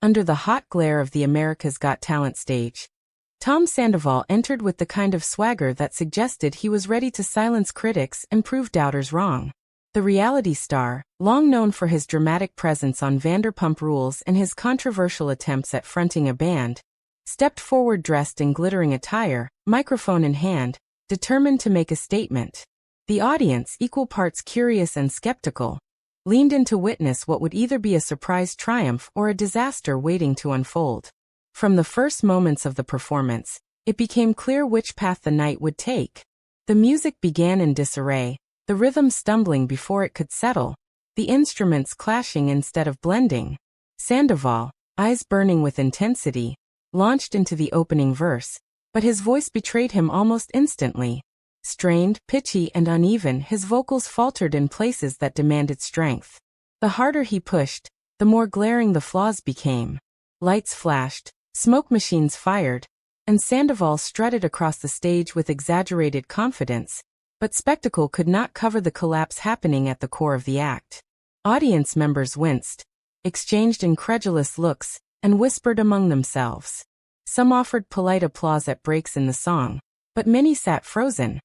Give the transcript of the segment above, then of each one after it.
Under the hot glare of the America's Got Talent stage, Tom Sandoval entered with the kind of swagger that suggested he was ready to silence critics and prove doubters wrong. The reality star, long known for his dramatic presence on Vanderpump Rules and his controversial attempts at fronting a band, stepped forward dressed in glittering attire, microphone in hand, determined to make a statement. The audience, equal parts curious and skeptical, leaned in to witness what would either be a surprise triumph or a disaster waiting to unfold. From the first moments of the performance, it became clear which path the night would take. The music began in disarray, the rhythm stumbling before it could settle, the instruments clashing instead of blending. Sandoval, eyes burning with intensity, launched into the opening verse, but his voice betrayed him almost instantly. Strained, pitchy, and uneven, his vocals faltered in places that demanded strength. The harder he pushed, the more glaring the flaws became. Lights flashed, smoke machines fired, and Sandoval strutted across the stage with exaggerated confidence, but spectacle could not cover the collapse happening at the core of the act. Audience members winced, exchanged incredulous looks, and whispered among themselves. Some offered polite applause at breaks in the song, but many sat frozen,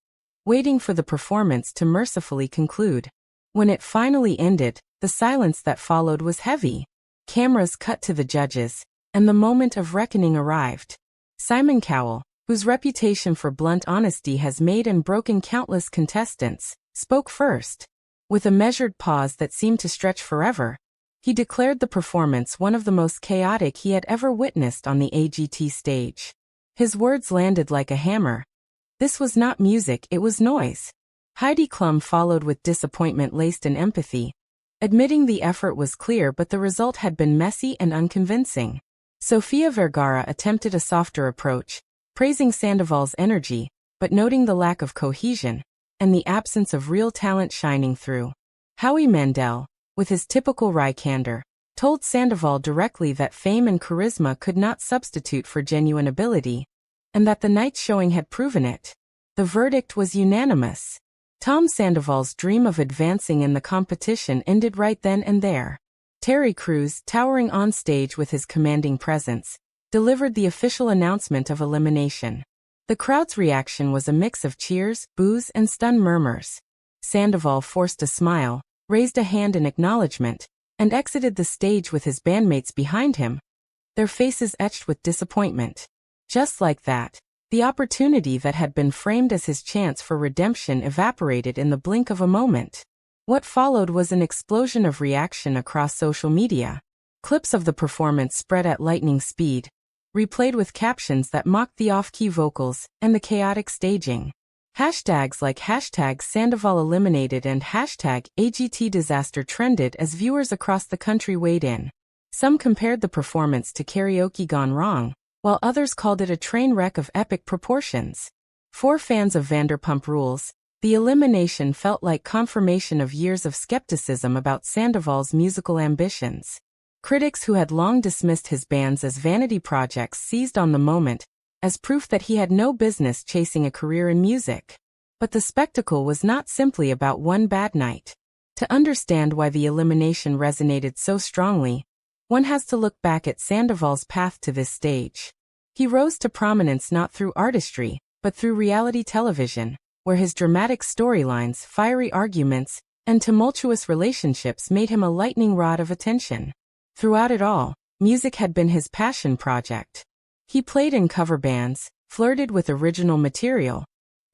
waiting for the performance to mercifully conclude. When it finally ended, the silence that followed was heavy. Cameras cut to the judges, and the moment of reckoning arrived. Simon Cowell, whose reputation for blunt honesty has made and broken countless contestants, spoke first. With a measured pause that seemed to stretch forever, he declared the performance one of the most chaotic he had ever witnessed on the AGT stage. His words landed like a hammer. This was not music, it was noise. Heidi Klum followed with disappointment laced in empathy, admitting the effort was clear but the result had been messy and unconvincing. Sofia Vergara attempted a softer approach, praising Sandoval's energy, but noting the lack of cohesion, and the absence of real talent shining through. Howie Mandel, with his typical wry candor, told Sandoval directly that fame and charisma could not substitute for genuine ability, and that the night's showing had proven it. The verdict was unanimous. Tom Sandoval's dream of advancing in the competition ended right then and there. Terry Crews, towering on stage with his commanding presence, delivered the official announcement of elimination. The crowd's reaction was a mix of cheers, boos, and stunned murmurs. Sandoval forced a smile, raised a hand in acknowledgement, and exited the stage with his bandmates behind him, their faces etched with disappointment. Just like that, the opportunity that had been framed as his chance for redemption evaporated in the blink of a moment. What followed was an explosion of reaction across social media. Clips of the performance spread at lightning speed, replayed with captions that mocked the off-key vocals and the chaotic staging. Hashtags like #Sandoval eliminated and #AGT disaster trended as viewers across the country weighed in. Some compared the performance to karaoke gone wrong, while others called it a train wreck of epic proportions. For fans of Vanderpump Rules, the elimination felt like confirmation of years of skepticism about Sandoval's musical ambitions. Critics who had long dismissed his bands as vanity projects seized on the moment as proof that he had no business chasing a career in music. But the spectacle was not simply about one bad night. To understand why the elimination resonated so strongly, one has to look back at Sandoval's path to this stage. He rose to prominence not through artistry, but through reality television, where his dramatic storylines, fiery arguments, and tumultuous relationships made him a lightning rod of attention. Throughout it all, music had been his passion project. He played in cover bands, flirted with original material,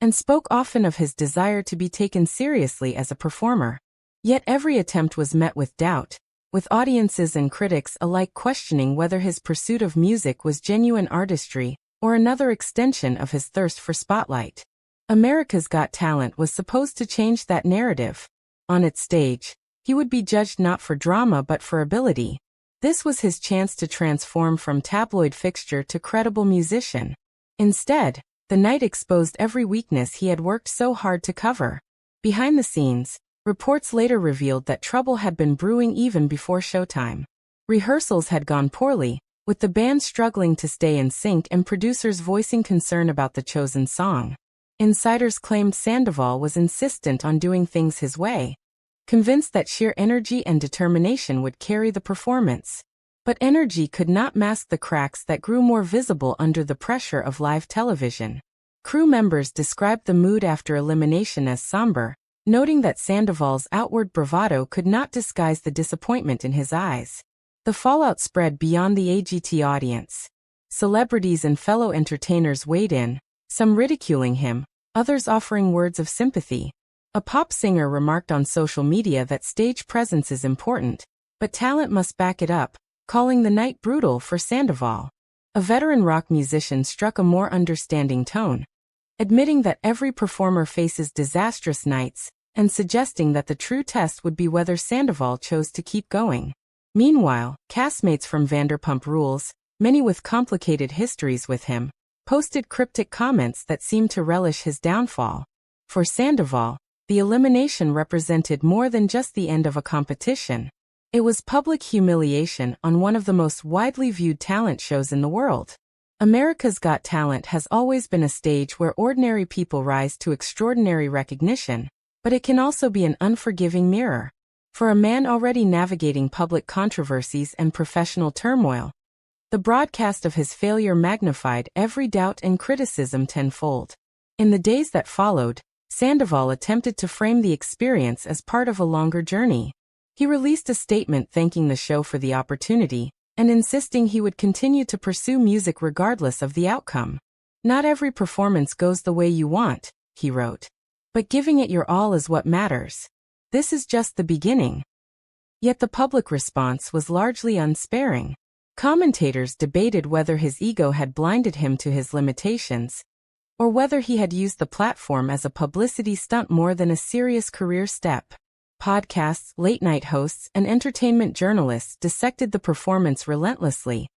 and spoke often of his desire to be taken seriously as a performer. Yet every attempt was met with doubt, with audiences and critics alike questioning whether his pursuit of music was genuine artistry or another extension of his thirst for spotlight. America's Got Talent was supposed to change that narrative. On its stage, he would be judged not for drama but for ability. This was his chance to transform from tabloid fixture to credible musician. Instead, the night exposed every weakness he had worked so hard to cover. Behind the scenes, reports later revealed that trouble had been brewing even before showtime. Rehearsals had gone poorly, with the band struggling to stay in sync and producers voicing concern about the chosen song. Insiders claimed Sandoval was insistent on doing things his way, convinced that sheer energy and determination would carry the performance. But energy could not mask the cracks that grew more visible under the pressure of live television. Crew members described the mood after elimination as somber, noting that Sandoval's outward bravado could not disguise the disappointment in his eyes. The fallout spread beyond the AGT audience. Celebrities and fellow entertainers weighed in, some ridiculing him, others offering words of sympathy. A pop singer remarked on social media that stage presence is important, but talent must back it up, calling the night brutal for Sandoval. A veteran rock musician struck a more understanding tone, admitting that every performer faces disastrous nights, and suggesting that the true test would be whether Sandoval chose to keep going. Meanwhile, castmates from Vanderpump Rules, many with complicated histories with him, posted cryptic comments that seemed to relish his downfall. For Sandoval, the elimination represented more than just the end of a competition. It was public humiliation on one of the most widely viewed talent shows in the world. America's Got Talent has always been a stage where ordinary people rise to extraordinary recognition, but it can also be an unforgiving mirror. For a man already navigating public controversies and professional turmoil, the broadcast of his failure magnified every doubt and criticism tenfold. In the days that followed, Sandoval attempted to frame the experience as part of a longer journey. He released a statement thanking the show for the opportunity, and insisting he would continue to pursue music regardless of the outcome. "Not every performance goes the way you want," he wrote. "But giving it your all is what matters. This is just the beginning." Yet the public response was largely unsparing. Commentators debated whether his ego had blinded him to his limitations, or whether he had used the platform as a publicity stunt more than a serious career step. Podcasts, late-night hosts, and entertainment journalists dissected the performance relentlessly,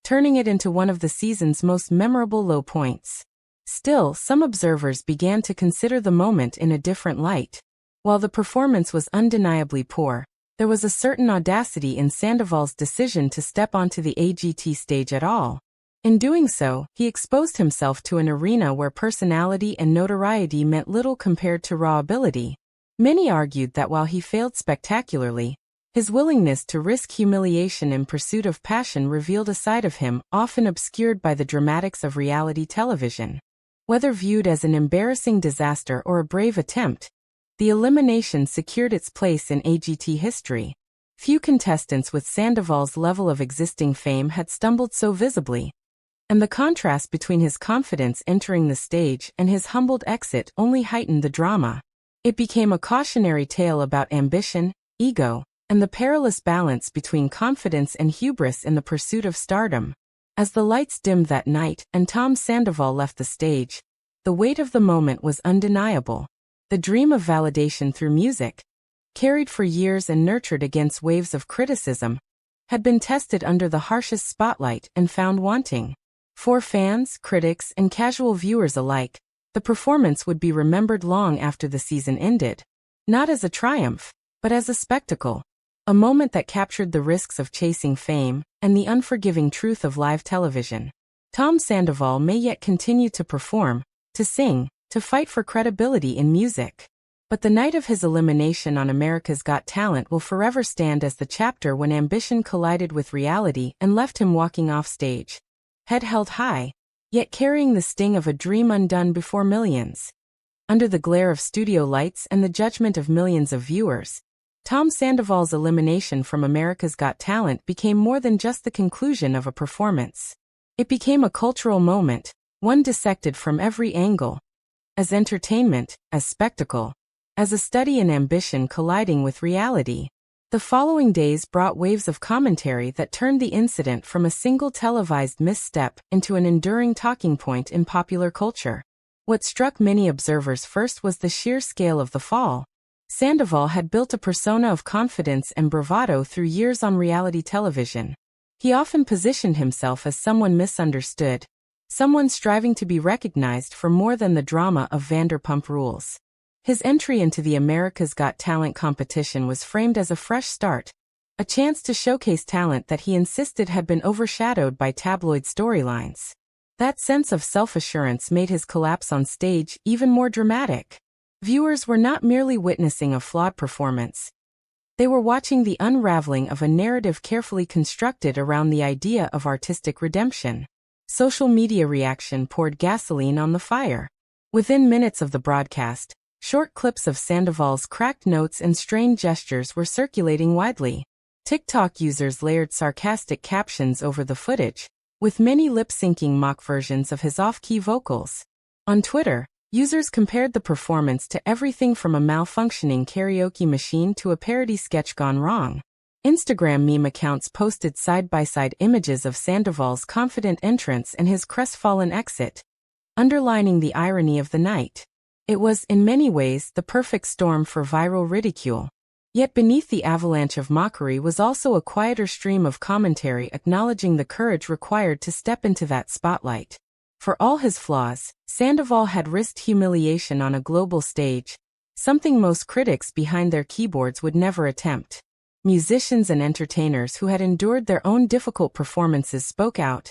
turning it into one of the season's most memorable low points. Still, some observers began to consider the moment in a different light. While the performance was undeniably poor, there was a certain audacity in Sandoval's decision to step onto the AGT stage at all. In doing so, he exposed himself to an arena where personality and notoriety meant little compared to raw ability. Many argued that while he failed spectacularly, his willingness to risk humiliation in pursuit of passion revealed a side of him often obscured by the dramatics of reality television. Whether viewed as an embarrassing disaster or a brave attempt, the elimination secured its place in AGT history. Few contestants with Sandoval's level of existing fame had stumbled so visibly, and the contrast between his confidence entering the stage and his humbled exit only heightened the drama. It became a cautionary tale about ambition, ego, and the perilous balance between confidence and hubris in the pursuit of stardom. As the lights dimmed that night and Tom Sandoval left the stage, the weight of the moment was undeniable. The dream of validation through music, carried for years and nurtured against waves of criticism, had been tested under the harshest spotlight and found wanting. For fans, critics, and casual viewers alike, the performance would be remembered long after the season ended. Not as a triumph, but as a spectacle. A moment that captured the risks of chasing fame and the unforgiving truth of live television. Tom Sandoval may yet continue to perform, to sing, to fight for credibility in music. But the night of his elimination on America's Got Talent will forever stand as the chapter when ambition collided with reality and left him walking off stage, head held high, yet carrying the sting of a dream undone before millions. Under the glare of studio lights and the judgment of millions of viewers, Tom Sandoval's elimination from America's Got Talent became more than just the conclusion of a performance. It became a cultural moment, one dissected from every angle, as entertainment, as spectacle, as a study in ambition colliding with reality. The following days brought waves of commentary that turned the incident from a single televised misstep into an enduring talking point in popular culture. What struck many observers first was the sheer scale of the fall. Sandoval had built a persona of confidence and bravado through years on reality television. He often positioned himself as someone misunderstood, someone striving to be recognized for more than the drama of Vanderpump Rules. His entry into the America's Got Talent competition was framed as a fresh start, a chance to showcase talent that he insisted had been overshadowed by tabloid storylines. That sense of self-assurance made his collapse on stage even more dramatic. Viewers were not merely witnessing a flawed performance. They were watching the unraveling of a narrative carefully constructed around the idea of artistic redemption. Social media reaction poured gasoline on the fire. Within minutes of the broadcast, short clips of Sandoval's cracked notes and strained gestures were circulating widely. TikTok users layered sarcastic captions over the footage, with many lip-syncing mock versions of his off-key vocals. On Twitter, users compared the performance to everything from a malfunctioning karaoke machine to a parody sketch gone wrong. Instagram meme accounts posted side-by-side images of Sandoval's confident entrance and his crestfallen exit, underlining the irony of the night. It was, in many ways, the perfect storm for viral ridicule. Yet beneath the avalanche of mockery was also a quieter stream of commentary acknowledging the courage required to step into that spotlight. For all his flaws, Sandoval had risked humiliation on a global stage, something most critics behind their keyboards would never attempt. Musicians and entertainers who had endured their own difficult performances spoke out,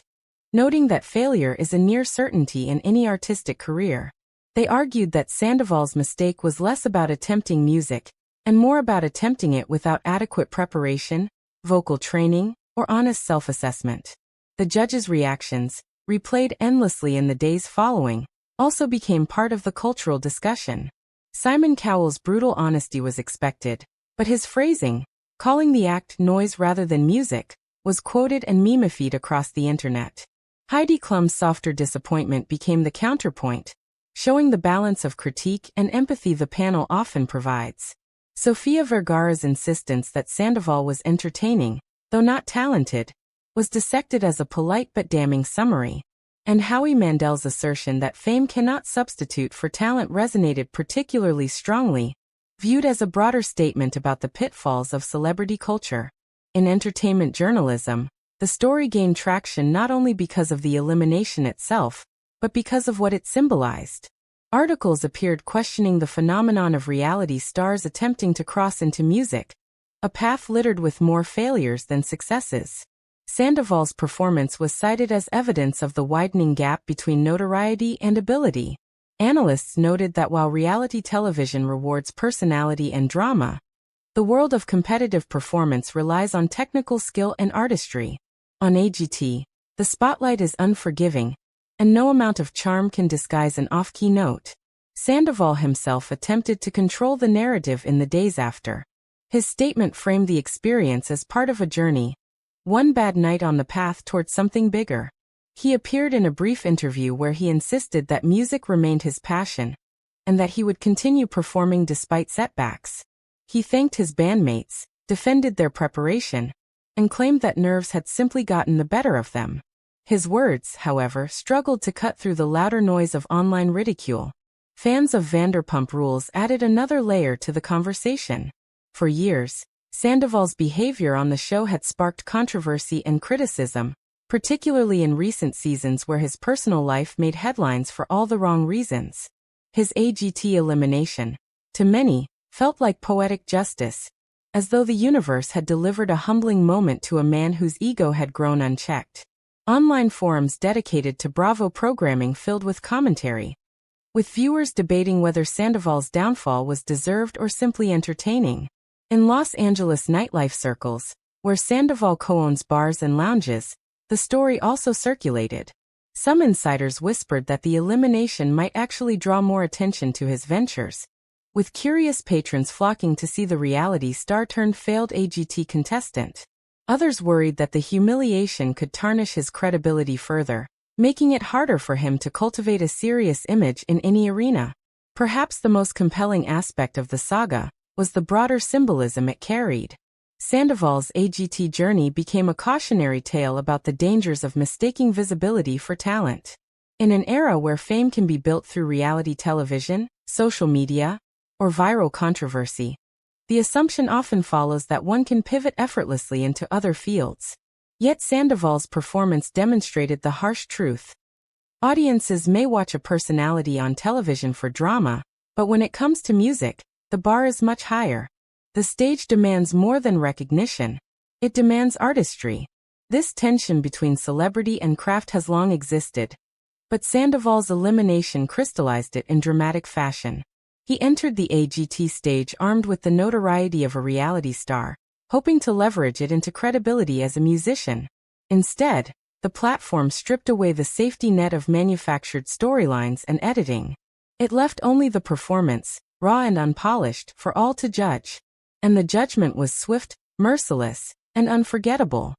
noting that failure is a near certainty in any artistic career. They argued that Sandoval's mistake was less about attempting music, and more about attempting it without adequate preparation, vocal training, or honest self-assessment. The judges' reactions, replayed endlessly in the days following, also became part of the cultural discussion. Simon Cowell's brutal honesty was expected, but his phrasing, calling the act noise rather than music, was quoted and memified across the internet. Heidi Klum's softer disappointment became the counterpoint, showing the balance of critique and empathy the panel often provides. Sofia Vergara's insistence that Sandoval was entertaining, though not talented, was dissected as a polite but damning summary, and Howie Mandel's assertion that fame cannot substitute for talent resonated particularly strongly, viewed as a broader statement about the pitfalls of celebrity culture. In entertainment journalism, the story gained traction not only because of the elimination itself, but because of what it symbolized. Articles appeared questioning the phenomenon of reality stars attempting to cross into music, a path littered with more failures than successes. Sandoval's performance was cited as evidence of the widening gap between notoriety and ability. Analysts noted that while reality television rewards personality and drama, the world of competitive performance relies on technical skill and artistry. On AGT, the spotlight is unforgiving, and no amount of charm can disguise an off-key note. Sandoval himself attempted to control the narrative in the days after. His statement framed the experience as part of a journey, one bad night on the path toward something bigger. He appeared in a brief interview where he insisted that music remained his passion, and that he would continue performing despite setbacks. He thanked his bandmates, defended their preparation, and claimed that nerves had simply gotten the better of them. His words, however, struggled to cut through the louder noise of online ridicule. Fans of Vanderpump Rules added another layer to the conversation. For years, Sandoval's behavior on the show had sparked controversy and criticism, particularly in recent seasons where his personal life made headlines for all the wrong reasons. His AGT elimination, to many, felt like poetic justice, as though the universe had delivered a humbling moment to a man whose ego had grown unchecked. Online forums dedicated to Bravo programming filled with commentary, with viewers debating whether Sandoval's downfall was deserved or simply entertaining. In Los Angeles nightlife circles, where Sandoval co-owns bars and lounges, the story also circulated. Some insiders whispered that the elimination might actually draw more attention to his ventures, with curious patrons flocking to see the reality star-turned-failed AGT contestant. Others worried that the humiliation could tarnish his credibility further, making it harder for him to cultivate a serious image in any arena. Perhaps the most compelling aspect of the saga was the broader symbolism it carried. Sandoval's AGT journey became a cautionary tale about the dangers of mistaking visibility for talent. In an era where fame can be built through reality television, social media, or viral controversy, the assumption often follows that one can pivot effortlessly into other fields. Yet Sandoval's performance demonstrated the harsh truth. Audiences may watch a personality on television for drama, but when it comes to music, the bar is much higher. The stage demands more than recognition. It demands artistry. This tension between celebrity and craft has long existed, but Sandoval's elimination crystallized it in dramatic fashion. He entered the AGT stage armed with the notoriety of a reality star, hoping to leverage it into credibility as a musician. Instead, the platform stripped away the safety net of manufactured storylines and editing. It left only the performance, raw and unpolished, for all to judge. And the judgment was swift, merciless, and unforgettable.